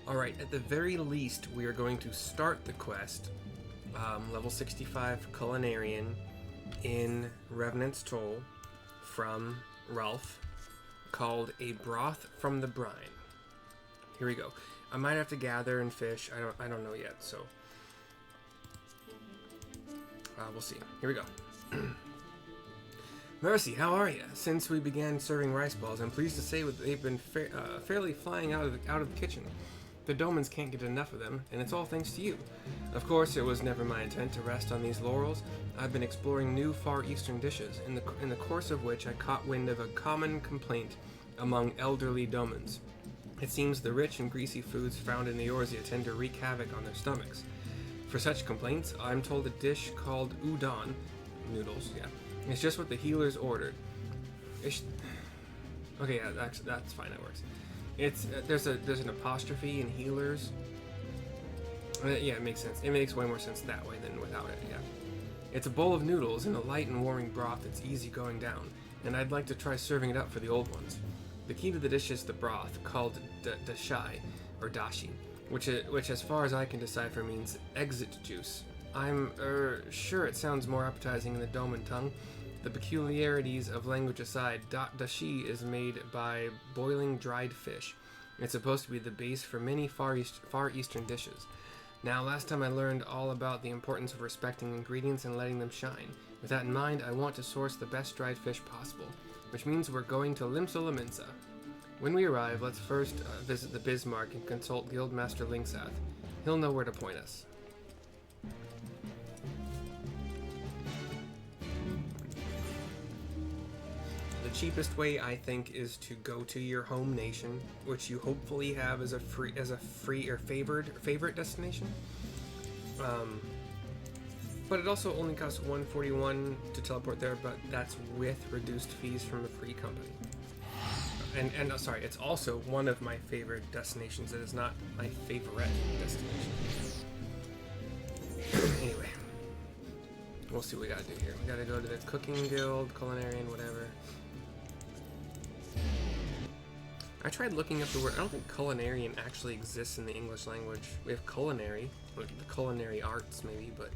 Alright, at the very least, we are going to start the quest, level 65 Culinarian in Revenant's Toll from Raulf, called A Broth from the Brine. Here we go. I might have to gather and fish. I don't know yet, so we'll see. Here we go. Mercy, how are you? Since we began serving rice balls, I'm pleased to say they've been fairly flying out of the kitchen. The Domans can't get enough of them, and it's all thanks to you. Of course, it was never my intent to rest on these laurels. I've been exploring new Far Eastern dishes, in the course of which I caught wind of a common complaint among elderly Domans. It seems the rich and greasy foods found in Eorzean tend to wreak havoc on their stomachs. For such complaints, I'm told a dish called Udon, noodles, yeah, it's just what the healers ordered. Okay, yeah, that's fine, that works. It's there's an apostrophe in healers. Yeah, it makes sense. It makes way more sense that way than without it. Yeah, it's a bowl of noodles in a light and warming broth that's easy going down, and I'd like to try serving it up for the old ones. The key to the dish is the broth, called dashai or dashi, which as far as I can decipher means exit juice. I'm sure it sounds more appetizing in the Doman tongue. The peculiarities of language aside, dashi is made by boiling dried fish. It's supposed to be the base for many Far Eastern dishes. Now, last time I learned all about the importance of respecting ingredients and letting them shine. With that in mind, I want to source the best dried fish possible, which means we're going to Limsa. When we arrive, let's first visit the Bismarck and consult Guildmaster Linksath. He'll know where to point us. The cheapest way, I think, is to go to your home nation, which you hopefully have as a free or favorite destination. But it also only costs 141 to teleport there, but that's with reduced fees from the free company. And sorry, it's also one of my favorite destinations. It is not my favorite destination. Anyway, we'll see what we gotta do here. We gotta go to the cooking guild, culinarian, whatever. I tried looking up the word. I don't think culinarian actually exists in the English language. We have culinary, like the culinary arts maybe, but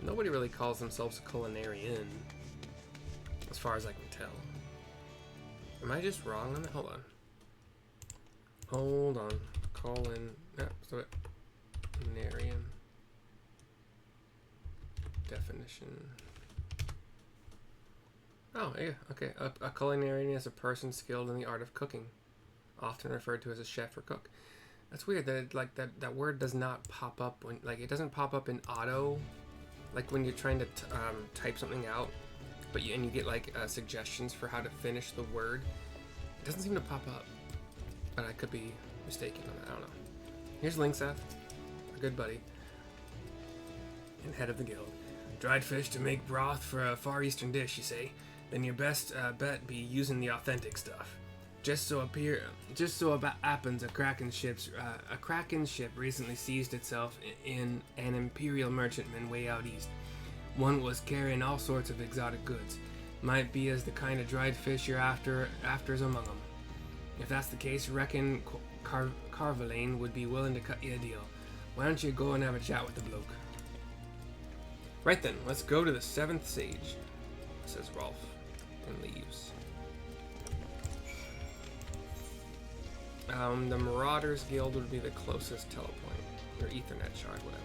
nobody really calls themselves a culinarian, as far as I can tell. Am I just wrong on that? Hold on. Culinarian. Definition. Oh, yeah, okay. A culinarian is a person skilled in the art of cooking, often referred to as a chef or cook. That's weird that that word does not pop up when, like, it doesn't pop up in auto, like when you're trying to type something out, but you get like suggestions for how to finish the word. It doesn't seem to pop up, but I could be mistaken on that. I don't know. Here's Linksath, our good buddy, and head of the guild. Dried fish to make broth for a Far Eastern dish, you say? Then your best bet be using the authentic stuff. Just so about happens, a Kraken ship recently seized itself in an Imperial merchantman way out east. One was carrying all sorts of exotic goods. Might be as the kind of dried fish you're after's among them. If that's the case, reckon Carvalane would be willing to cut you a deal. Why don't you go and have a chat with the bloke? Right then, let's go to the 7th Sage, says Raulf, and leaves. The Marauders Guild would be the closest telepoint, or Ethernet shard, whatever.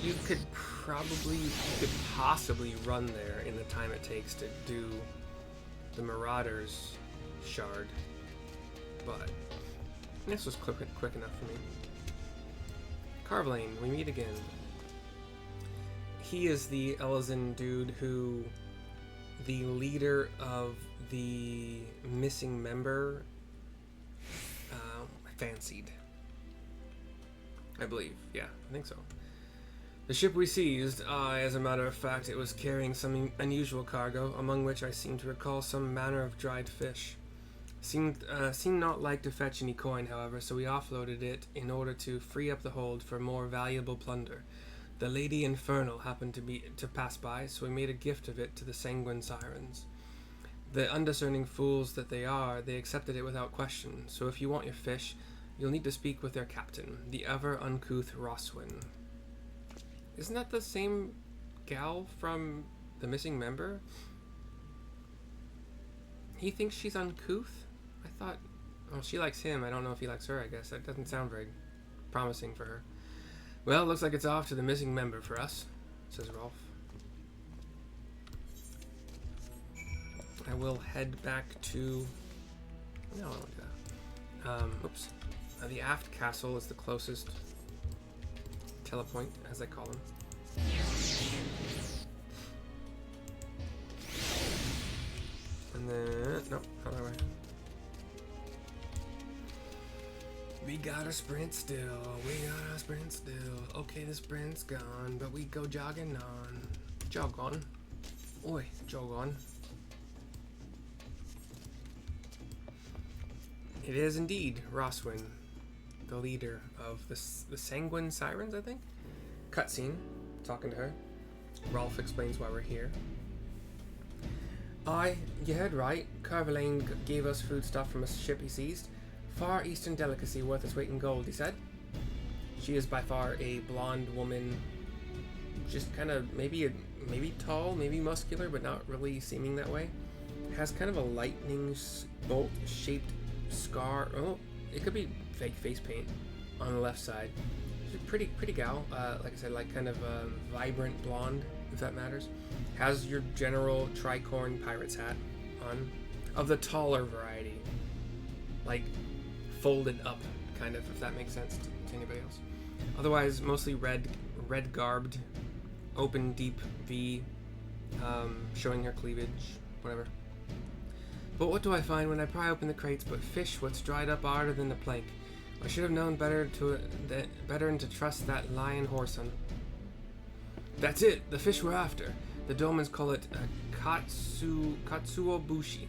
You could possibly run there in the time it takes to do the Marauders shard, but this was quick enough for me. Carvalane, we meet again. He is the Eorzean dude who the leader of the missing member fancied. I believe. Yeah, I think so. The ship we seized, as a matter of fact, it was carrying some unusual cargo, among which I seem to recall some manner of dried fish. Seemed not like to fetch any coin, however, so we offloaded it in order to free up the hold for more valuable plunder. The Lady Infernal happened to pass by, so we made a gift of it to the Sanguine Sirens. The undiscerning fools that they are, they accepted it without question. So if you want your fish, you'll need to speak with their captain, the ever-uncouth Roswin. Isn't that the same gal from the missing member? He thinks she's uncouth? I thought... Well, she likes him. I don't know if he likes her, I guess. That doesn't sound very promising for her. Well, looks like it's off to the missing member for us, says Raulf. I will head back to... No, I don't want to do that. Oops. The aft castle is the closest telepoint, as I call them. And then... Nope, not that way. We gotta sprint still, Okay, the sprint's gone, but we go jogging on. Jog on. Oi, jog on. It is indeed Roswin, the leader of the Sanguine Sirens, I think? Cutscene, talking to her. Raulf explains why we're here. Aye, you heard right. Carvalane gave us foodstuff from a ship he seized. Far Eastern delicacy worth its weight in gold, he said. She is by far a blonde woman, just kind of maybe tall, maybe muscular, but not really seeming that way. Has kind of a lightning bolt shaped scar. Oh, it could be fake face paint on the left side. She's a pretty gal. Like I said, like kind of vibrant blonde, if that matters. Has your general tricorn pirate's hat on, of the taller variety, like folded up, kind of, if that makes sense to anybody else. Otherwise, mostly red garbed, open deep V, showing her cleavage, whatever. But what do I find when I pry open the crates but fish what's dried up harder than the plank? I should have known better than to trust that lion whoreson. That's it, the fish we're after. The Domans call it katsuobushi.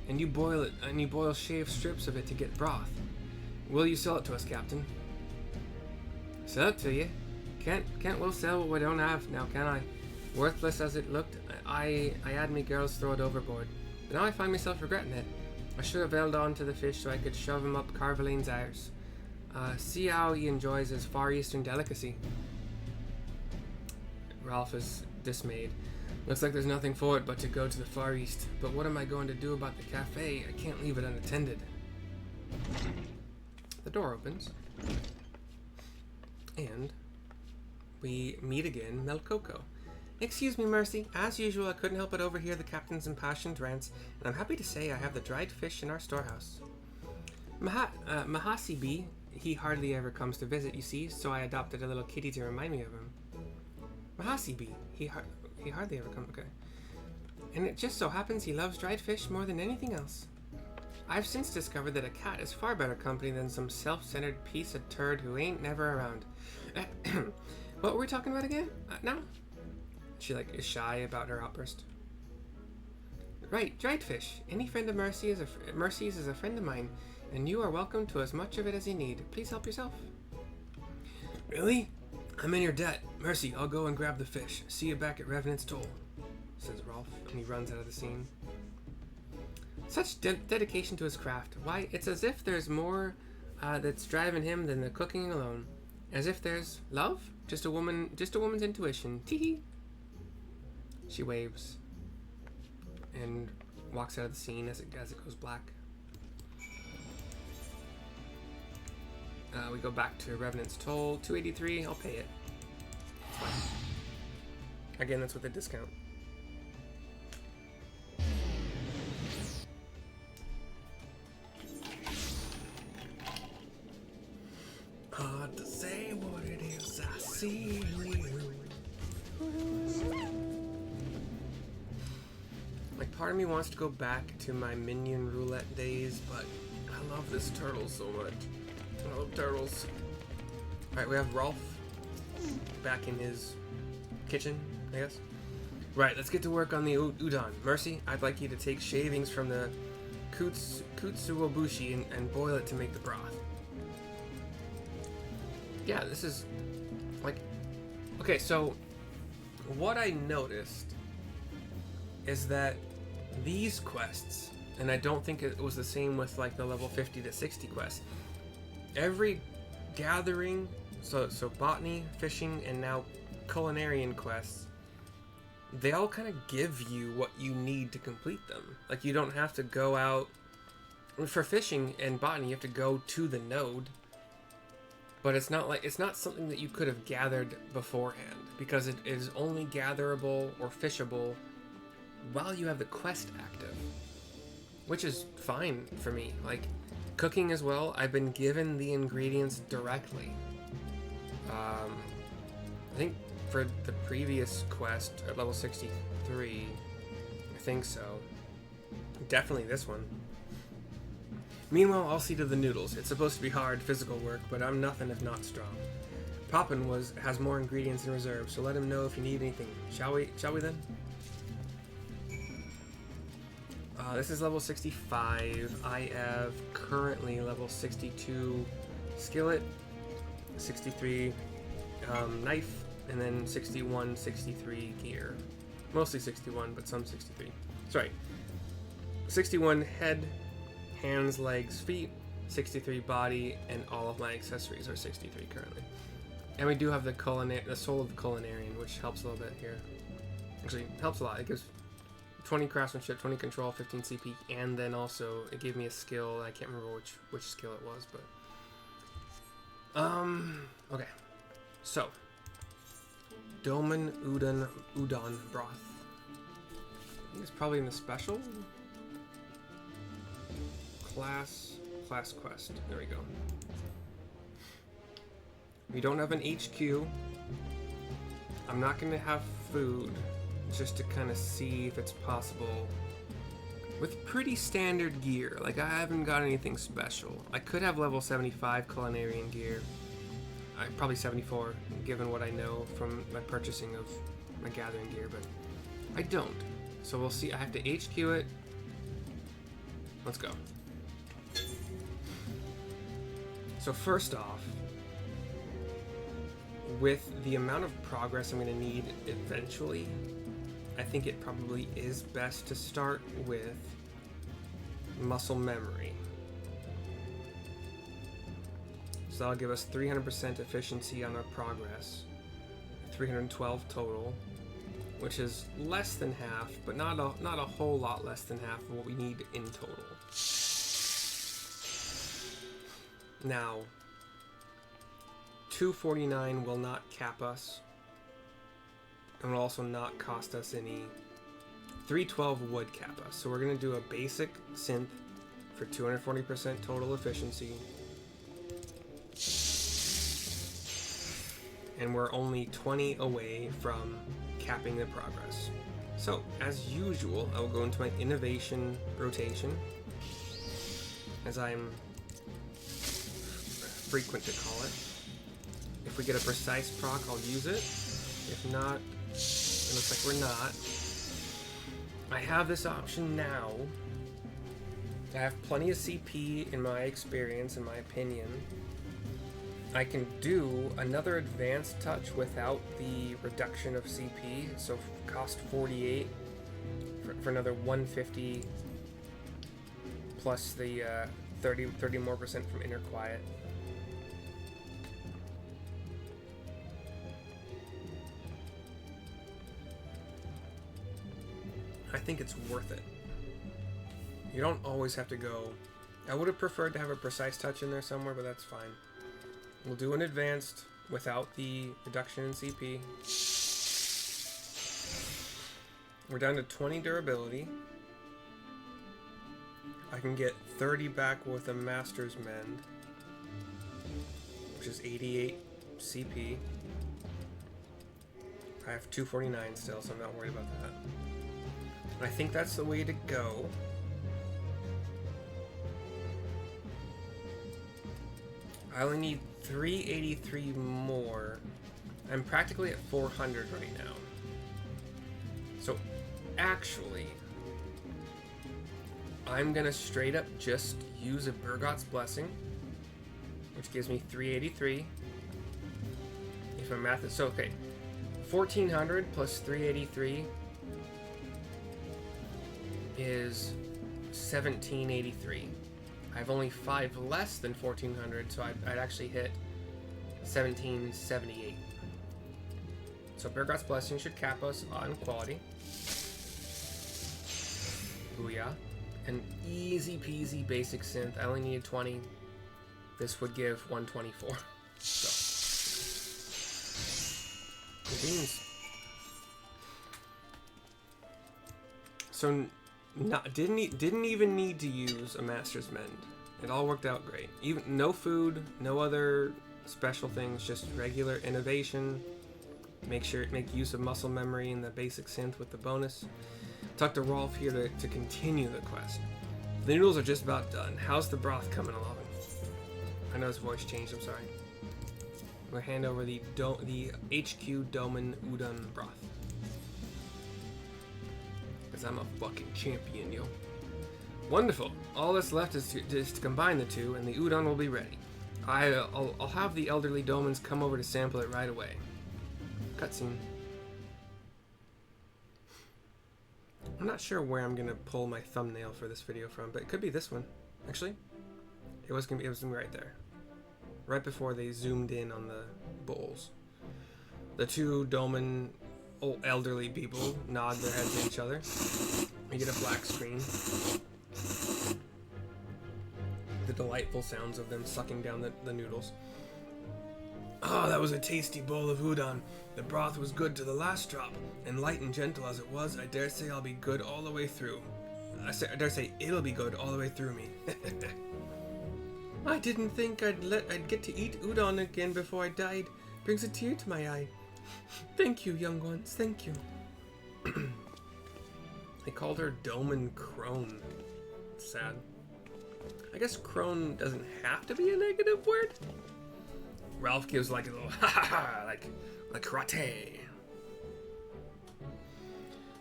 And you boil it, and you boil shaved strips of it to get broth. Will you sell it to us, Captain? Sell it to you? Can't Will sell what we don't have, now can I? Worthless as it looked, I had me girls throw it overboard. But now I find myself regretting it. I should have held on to the fish so I could shove him up Carvalane's arse. See how he enjoys his Far Eastern delicacy. Raulf is dismayed. Looks like there's nothing for it but to go to the Far East. But what am I going to do about the cafe? I can't leave it unattended. The door opens. And we meet again Melcoco. Excuse me, Mercy. As usual, I couldn't help but overhear the captain's impassioned rants, and I'm happy to say I have the dried fish in our storehouse. Mahasibi, he hardly ever comes to visit, you see, so I adopted a little kitty to remind me of him. Mahasibi, he hardly ever comes, okay. And it just so happens he loves dried fish more than anything else. I've since discovered that a cat is far better company than some self-centered piece of turd who ain't never around. What were we talking about again? Now? She is shy about her outburst. Right, dried fish. Any friend of Mercy's is a friend of mine, and you are welcome to as much of it as you need. Please help yourself. Really? I'm in your debt. Mercy, I'll go and grab the fish. See you back at Revenant's Toll, says Raulf, and he runs out of the scene. Such dedication to his craft. Why, it's as if there's more that's driving him than the cooking alone. As if there's love? Just a woman's intuition. Tee-hee. She waves and walks out of the scene as it goes black. We go back to Revenant's Toll. $283. I'll pay it. It's fine. Again, that's with a discount. Hard to say what it is I see. Like, part of me wants to go back to my minion roulette days, but I love this turtle so much. I love turtles. Alright, we have Raulf back in his kitchen, I guess. Right, let's get to work on the udon. Mercy, I'd like you to take shavings from the kutsuobushi and boil it to make the broth. Yeah, this is like... Okay, so what I noticed is that these quests, and I don't think it was the same with like the level 50 to 60 quests. Every gathering, so botany, fishing, and now culinarian quests, they all kind of give you what you need to complete them. Like, you don't have to go out. For fishing and botany, you have to go to the node, but it's not something that you could have gathered beforehand, because it is only gatherable or fishable while you have the quest active, which is fine for me. Like, cooking as well, I've been given the ingredients directly. I think for the previous quest at level 63, I think so. Definitely this one. Meanwhile, I'll see to the noodles. It's supposed to be hard physical work, but I'm nothing if not strong. Poppin has more ingredients in reserve, so let him know if you need anything. Shall we then? This is level 65. I have currently level 62 skillet, 63 knife, and then 61, 63 gear. Mostly 61, but some 63. Sorry. 61 head, hands, legs, feet, 63 body, and all of my accessories are 63 currently. And we do have the soul of the culinarian, which helps a little bit here. Actually, helps a lot. It gives 20 craftsmanship, 20 control, 15 CP, and then also it gave me a skill. I can't remember which skill it was, but okay. So, Udon broth. I think it's probably in the special class quest. There we go. We don't have an HQ. I'm not going to have food, just to kind of see if it's possible with pretty standard gear. Like, I haven't got anything special. I could have level 75 culinarian gear. Probably 74, given what I know from my purchasing of my gathering gear, but I don't. So we'll see. I have to HQ it. Let's go. So first off, with the amount of progress I'm going to need eventually, I think it probably is best to start with muscle memory. So that'll give us 300% efficiency on our progress, 312 total, which is less than half, but not a whole lot less than half of what we need in total. Now, 249 will not cap us, and will also not cost us any. 312 would cap us, so we're going to do a basic synth for 240% total efficiency. And we're only 20 away from capping the progress. So, as usual, I will go into my innovation rotation, as I'm frequent to call it. If we get a precise proc, I'll use it. If not, it looks like we're not. I have this option now. I have plenty of CP in my experience, in my opinion. I can do another advanced touch without the reduction of CP, so cost 48 for another 150 plus the 30 more percent from inner quiet. I think it's worth it. You don't always have to go. I would have preferred to have a precise touch in there somewhere, but that's fine. We'll do an advanced without the reduction in CP. We're down to 20 durability. I can get 30 back with a Master's Mend, which is 88 CP. I have 249 still, so I'm not worried about that. I think that's the way to go. I only need 383 more. I'm practically at 400 right now. So, actually, I'm gonna straight up just use a Burgot's Blessing, which gives me 383. If my math is so okay, 1400 plus 383 is 1783. I have only 5 less than 1400, so I'd actually hit 1778. So Bergoth's Blessing should cap us on quality. Booyah. An easy peasy basic synth. I only needed 20. This would give 124. So. The beans. So didn't even need to use a Master's Mend. It all worked out great. Even no food, no other special things, just regular innovation. Make use of muscle memory and the basic synth with the bonus. Talk to Raulf here to continue the quest. The noodles are just about done. How's the broth coming along? I know his voice changed, I'm sorry. We'll hand over the HQ Doman Udon broth. Because I'm a fucking champion, yo. Wonderful. All that's left is to combine the two, and the udon will be ready. I'll have the elderly Domans come over to sample it right away. Cutscene. I'm not sure where I'm gonna pull my thumbnail for this video from, but it could be this one. Actually, it was gonna be right there, right before they zoomed in on the bowls. The two Doman old elderly people nod their heads at each other. We get a black screen. The delightful sounds of them sucking down the noodles. Oh, that was a tasty bowl of udon. The broth was good to the last drop, and light and gentle as it was, I dare say I'll be good all the way through. I dare say it'll be good all the way through me. I didn't think I'd get to eat udon again before I died. Brings a tear to my eye. Thank you, young ones, thank you. They called her Doman Crone. Sad. I guess crone doesn't have to be a negative word. Raulf gives like a little ha ha ha, like karate.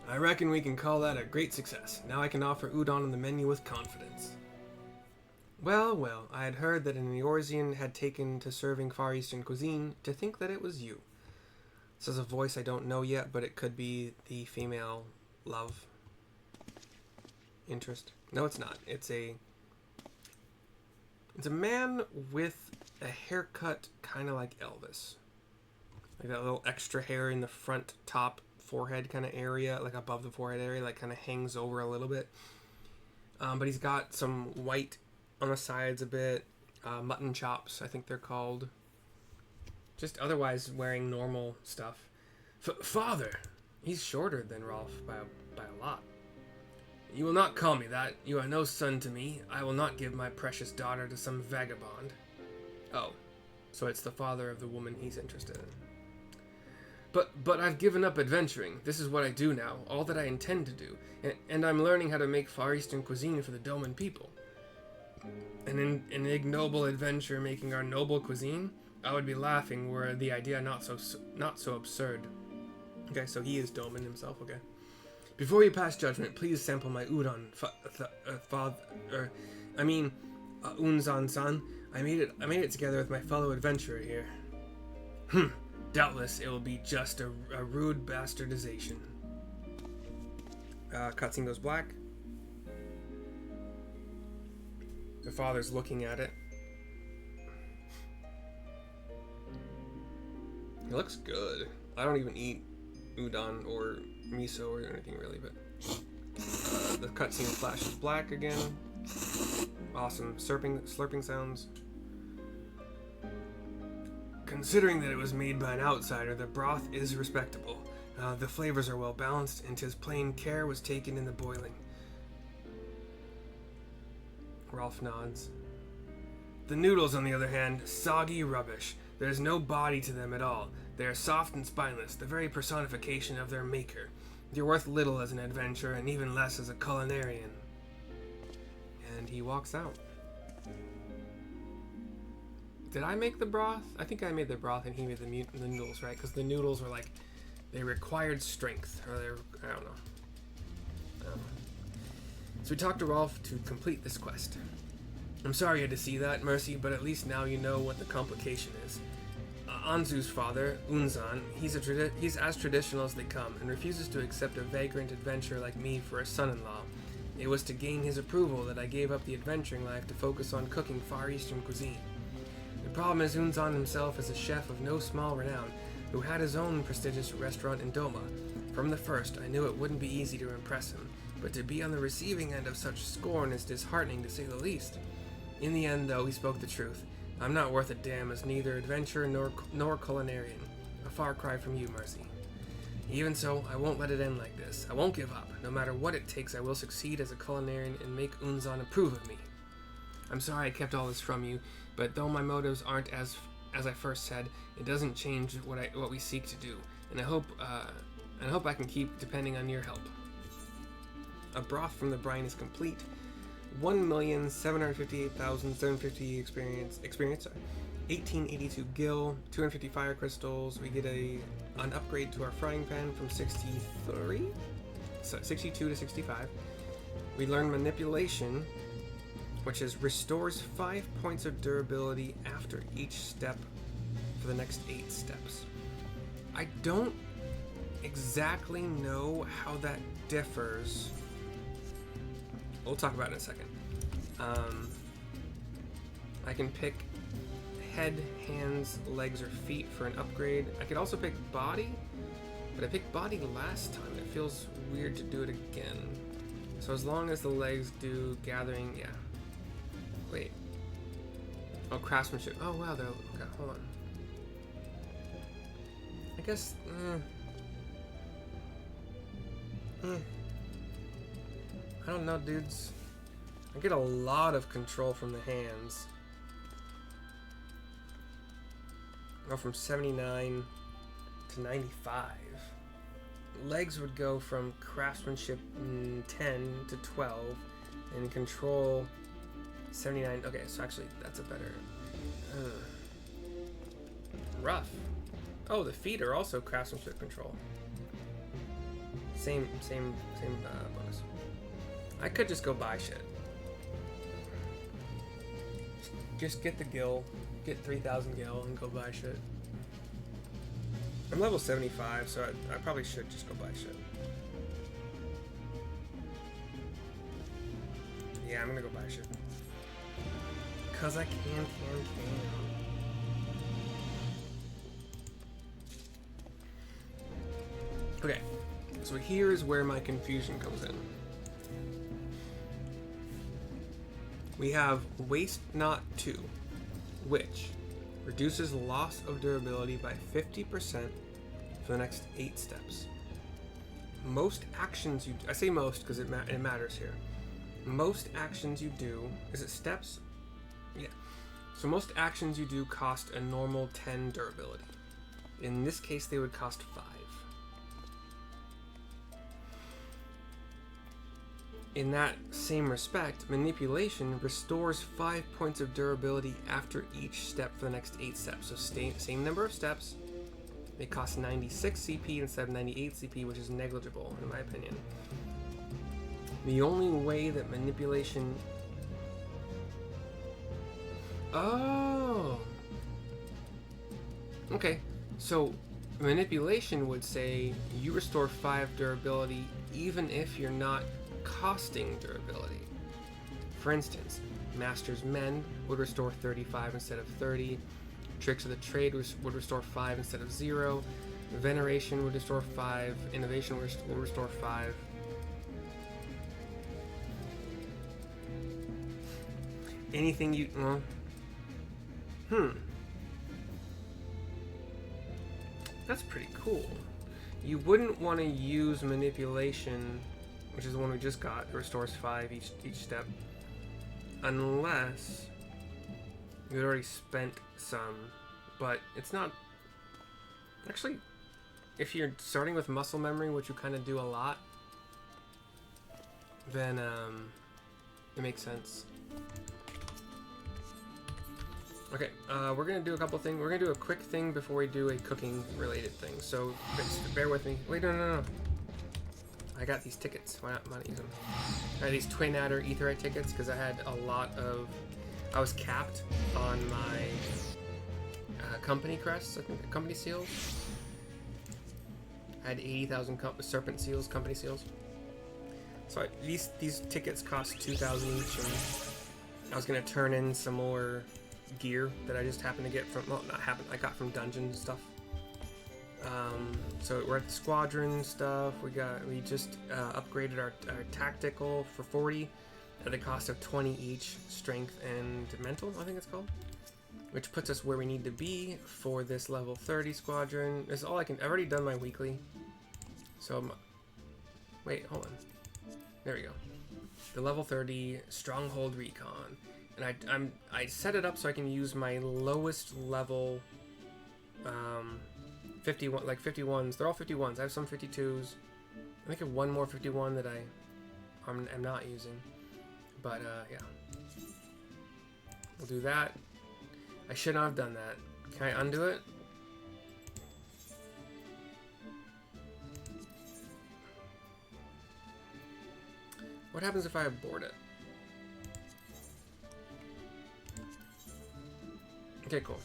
I reckon we can call that a great success. Now I can offer udon on the menu with confidence. Well, well, I had heard that an Eorzean had taken to serving Far Eastern cuisine. To think that it was you. This is a voice I don't know yet, but it could be the female love interest. No, it's not. It's a man with a haircut kind of like Elvis. Like that little extra hair in the front top forehead kind of area, like above the forehead area, like kind of hangs over a little bit. But he's got some white on the sides a bit, mutton chops, I think they're called. Just otherwise wearing normal stuff. Father! He's shorter than Raulf by a lot. You will not call me that. You are no son to me. I will not give my precious daughter to some vagabond. Oh, so it's the father of the woman he's interested in. But I've given up adventuring. This is what I do now, all that I intend to do. And I'm learning how to make Far Eastern cuisine for the Doman people. An ignoble adventure making our noble cuisine? I would be laughing were the idea not so absurd. Okay, so he is Doman himself, okay. Before you pass judgment, please sample my udon, Unzan-san. I made it together with my fellow adventurer here. Doubtless it will be just a rude bastardization. Cutscene goes black. The father's looking at it. It looks good. I don't even eat udon or miso or anything really, but the cutscene flashes black again. Awesome slurping sounds. Considering that it was made by an outsider, the broth is respectable. The flavors are well balanced, and 'tis plain care was taken in the boiling. Raulf nods. The noodles, on the other hand, soggy rubbish. There's no body to them at all. They are soft and spineless, the very personification of their maker. You're worth little as an adventurer, and even less as a culinarian. And he walks out. Did I make the broth? I think I made the broth and he made the noodles, right? Because the noodles were like, they required strength, or I don't know. So we talked to Raulf to complete this quest. I'm sorry you had to see that, Mercy, but at least now you know what the complication is. Anzu's father, Unzan, he's as traditional as they come, and refuses to accept a vagrant adventurer like me for a son-in-law. It was to gain his approval that I gave up the adventuring life to focus on cooking Far Eastern cuisine. The problem is Eorzean himself is a chef of no small renown, who had his own prestigious restaurant in Doma. From the first, I knew it wouldn't be easy to impress him, but to be on the receiving end of such scorn is disheartening to say the least. In the end, though, he spoke the truth. I'm not worth a damn as neither adventurer nor culinarian. A far cry from you, Mercy. Even so, I won't let it end like this. I won't give up. No matter what it takes, I will succeed as a culinarian and make Eorzean approve of me. I'm sorry I kept all this from you, but though my motives aren't as I first said, it doesn't change what we seek to do, and I hope I can keep depending on your help. A broth from the brine is complete. 1,758,750 experience. 1882 gil, 250 fire crystals. We get an upgrade to our frying pan from 62 to 65. We learn manipulation, which restores 5 points of durability after each step for the next 8 steps. I don't exactly know how that differs. We'll talk about it in a second. I can pick head, hands, legs, or feet for an upgrade. I could also pick body, but I picked body last time. It feels weird to do it again. So as long as the legs do gathering, yeah. Wait. Oh, craftsmanship. Oh, wow, though. Okay, hold on. I guess, I don't know, dudes. I get a lot of control from the hands. I go from 79 to 95. Legs would go from craftsmanship 10 to 12, and control 79. Okay, so actually that's a better. Rough. Oh, the feet are also craftsmanship control. Same bonus. I could just go buy shit. Just get the gil, get 3,000 gil, and go buy shit. I'm level 75, so I probably should just go buy shit. Yeah, I'm gonna go buy shit. Cause I can. Okay, so here's where my confusion comes in. We have Waste Not 2, which reduces loss of durability by 50% for the next 8 steps. Most actions you... I say most because it matters here. Most actions you do... Is it steps? Yeah. So most actions you do cost a normal 10 durability. In this case, they would cost 5. In that same respect, manipulation restores 5 points of durability after each step for the next 8 steps. So same number of steps. They cost 96 CP instead of 98 CP, which is negligible in my opinion. The only way that manipulation... Oh! Okay, so manipulation would say you restore 5 durability even if you're not costing durability. For instance, Master's Mend would restore 35 instead of 30. Tricks of the Trade would restore 5 instead of 0. Veneration would restore 5. Innovation will restore 5. Anything you... That's pretty cool. You wouldn't want to use manipulation, which is the one we just got. It restores 5 each step, unless you had already spent some. But it's not actually, if you're starting with muscle memory, which you kind of do a lot, then it makes sense. Okay, we're gonna do a couple things. We're gonna do a quick thing before we do a cooking related thing. So bear with me. Wait, no. I got these tickets. Why not use them? I had these Twin Adder Aetheryte tickets because I had a lot of... I was capped on my company crests, I think, company seals. I had 80,000 serpent seals, company seals. So these tickets cost 2,000 each, and I was gonna turn in some more gear that I just happened to get from, well, not happened, I got from dungeon stuff. So we're at the squadron stuff. We just upgraded our tactical for 40 at the cost of 20 each, strength and mental, I think it's called, which puts us where we need to be for this level 30 squadron. This is all I've already done my weekly. So wait, hold on. There we go. The level 30 stronghold recon, and I set it up so I can use my lowest level 51, like 51s. They're all 51s. I have some 52s. I think I have one more 51 that I'm not using. But yeah, we'll do that. I should not have done that. Can I undo it? What happens if I abort it? Okay, cool.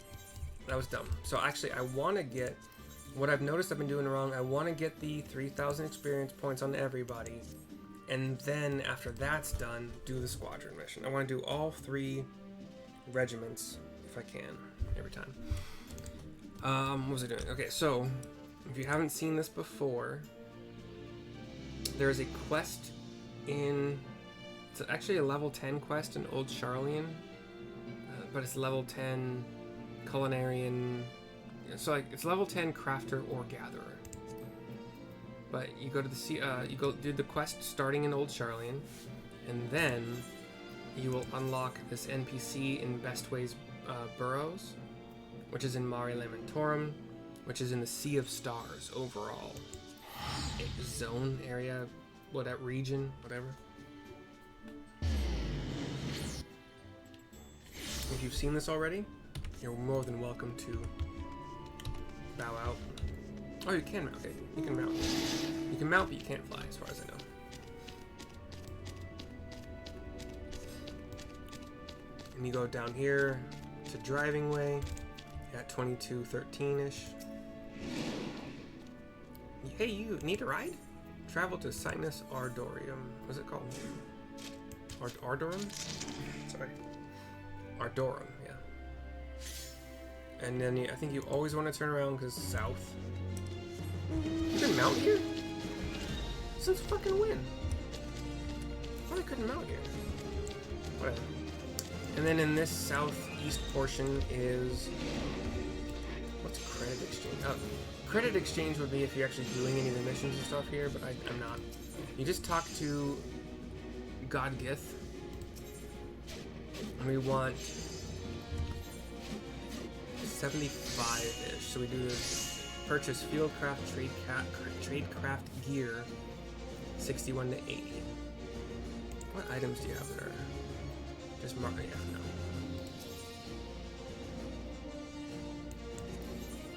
That was dumb. So actually, I want to get... What I've noticed I've been doing wrong, I want to get the 3,000 experience points on everybody. And then, after that's done, do the squadron mission. I want to do all 3 regiments, if I can, every time. What was I doing? Okay, so, if you haven't seen this before, there is a quest in... It's actually a level 10 quest in Old Charlian, but it's level 10 culinarian... So like it's level 10 crafter or gatherer. But you go to the you go do the quest starting in Old Charlian, and then you will unlock this NPC in Bestway's Burrows, which is in Mare Lamentorum, which is in the Sea of Stars overall. Zone area, whatever region, whatever. If you've seen this already, you're more than welcome to bow out. Oh, you can mount. Okay, you can mount. You can mount, but you can't fly, as far as I know. And you go down here to driving way at 2213-ish. Hey, you need a ride? Travel to Sinus Ardorium. What's it called? Ardorum? Sorry. Ardorum, yeah. And then I think you always want to turn around because south. You can mount here? Since fucking when? Why I couldn't mount here? Whatever. And then in this southeast portion is... What's credit exchange? Oh, credit exchange would be if you're actually doing any of the missions and stuff here, but I'm not. You just talk to God Gith. And we want 75-ish. So we do purchase fieldcraft, tradecraft gear, 61 to 80. What items do you have that are just marked? Yeah, no.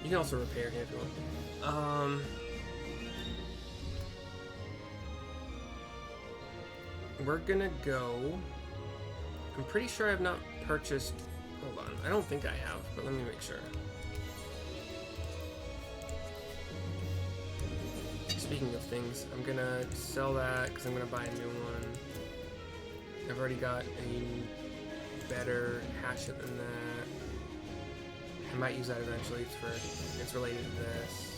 You can also repair here if you want. We're gonna go. I'm pretty sure I have not purchased. Hold on, I don't think I have, but let me make sure. Speaking of things, I'm gonna sell that because I'm gonna buy a new one. I've already got a better hatchet than that. I might use that eventually. It's related to this.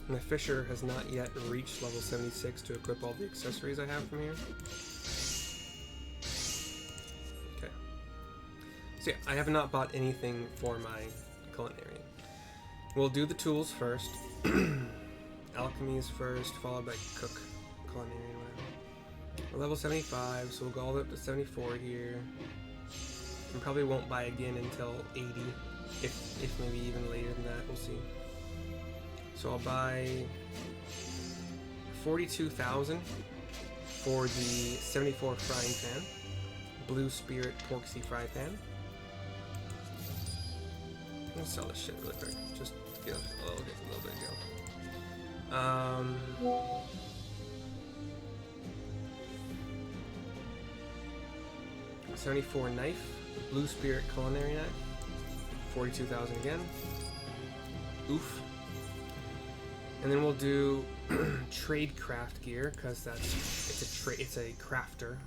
And the Fisher has not yet reached level 76 to equip all the accessories I have from here. Okay. So yeah, I have not bought anything for my culinary. We'll do the tools first. Alchemy is first, followed by cook, culinary, whatever. We're level 75, so we'll go all the way up to 74 here. And probably won't buy again until 80, if maybe even later than that, we'll see. So I'll buy 42,000 for the 74 frying pan, Blue Spirit Porksy fry pan. We'll sell this shit really quick, just to get a little bit of go. 74 knife, Blue Spirit Culinary Knife. 42,000 again. Oof. And then we'll do trade craft gear, because it's a crafter.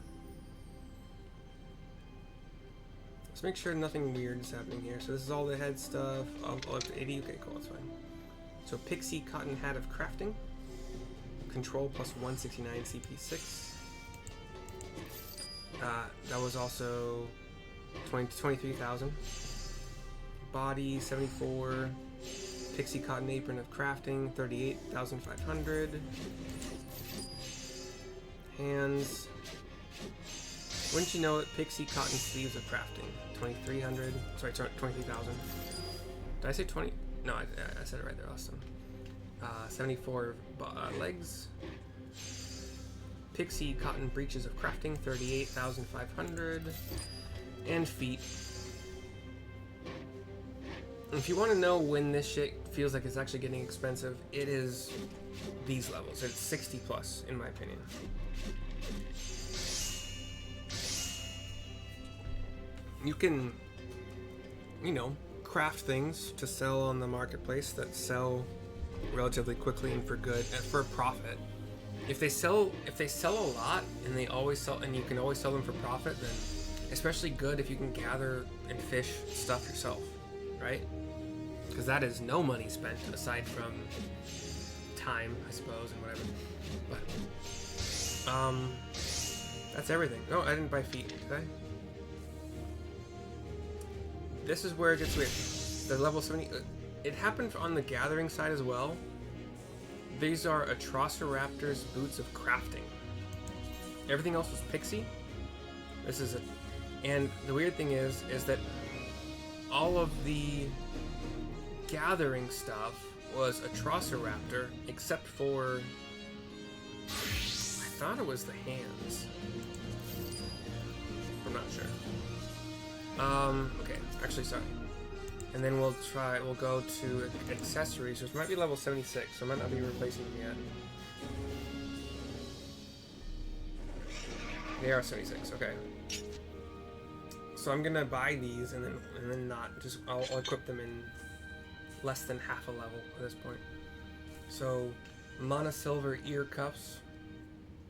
Let's make sure nothing weird is happening here. So this is all the head stuff. Up to 80. Okay, cool, that's fine. So Pixie Cotton Hat of Crafting. Control plus 169 CP6. That was also 23,000. Body 74. Pixie Cotton Apron of Crafting 38,500. Hands. Wouldn't you know it? Pixie Cotton Sleeves of Crafting 2,300. Sorry, 23,000. Did I say 20? No, I said it right there. Awesome. 74 legs. Pixie Cotton Breeches of Crafting 38,500. And feet. If you want to know when this shit feels like it's actually getting expensive, it is these levels. It's 60 plus, in my opinion. You can, you know, craft things to sell on the marketplace that sell relatively quickly and for good and for profit. If they sell a lot and they always sell, and you can always sell them for profit, then especially good if you can gather and fish stuff yourself, right? Because that is no money spent aside from time, I suppose, and whatever. But that's everything. No, I didn't buy feet, did I? This is where it gets weird. The level 70. It happened on the gathering side as well. These are Atrociraptor's Boots of Crafting. Everything else was Pixie. This is and the weird thing is that all of the gathering stuff was Atrociraptor, except for I thought it was the hands. I'm not sure. Okay, actually sorry. And then we'll go to accessories, which might be level 76, so I might not be replacing them yet. They are 76, okay. So I'm gonna buy these and then not just I'll equip them in less than half a level at this point. So Mana Silver ear cuffs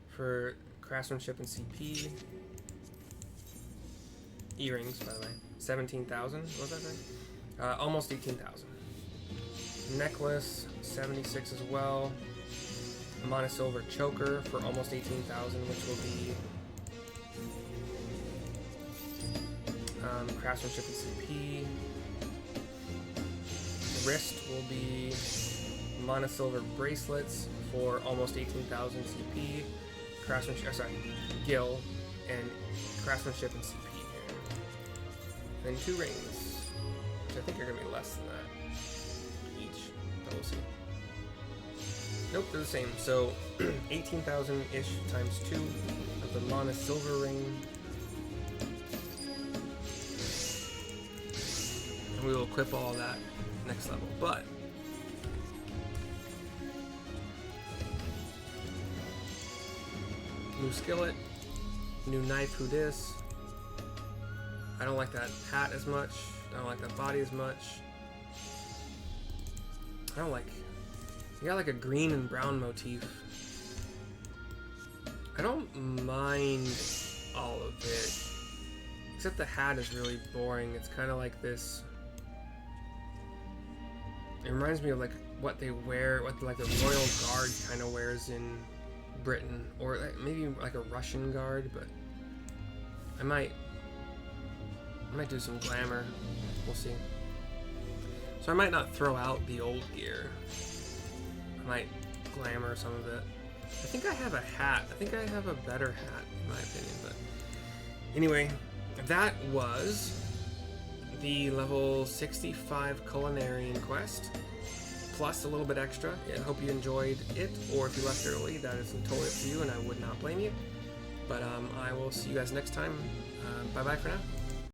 for craftsmanship and CP. Earrings, by the way, 17,000. What was that thing? Almost 18,000. Necklace, 76 as well. Mana Silver choker for almost 18,000, which will be craftsmanship and CP. Wrist will be Mana Silver bracelets for almost 18,000 CP. Craftsmanship, Gil, and craftsmanship and CP here. Then 2 rings, which I think are gonna be less than that each, but we'll see. Nope, they're the same. So 18,000-ish times 2 of the Mana Silver ring. And we will equip all that next level. But new skillet, new knife, who dis. I don't like that hat as much. I don't like that body as much. I don't like... You got like a green and brown motif. I don't mind all of it. Except the hat is really boring. It's kind of like this... It reminds me of like what they wear, what like the Royal Guard kind of wears in Britain. Or like maybe like a Russian Guard, but... I might do some glamour. We'll see. So I might not throw out the old gear. I might glamour some of it. I think I have a hat. I think I have a better hat, in my opinion. But anyway, that was the level 65 Culinarian quest, plus a little bit extra. I hope you enjoyed it, or if you left early, that is totally up to you, and I would not blame you. But I will see you guys next time. Bye-bye for now.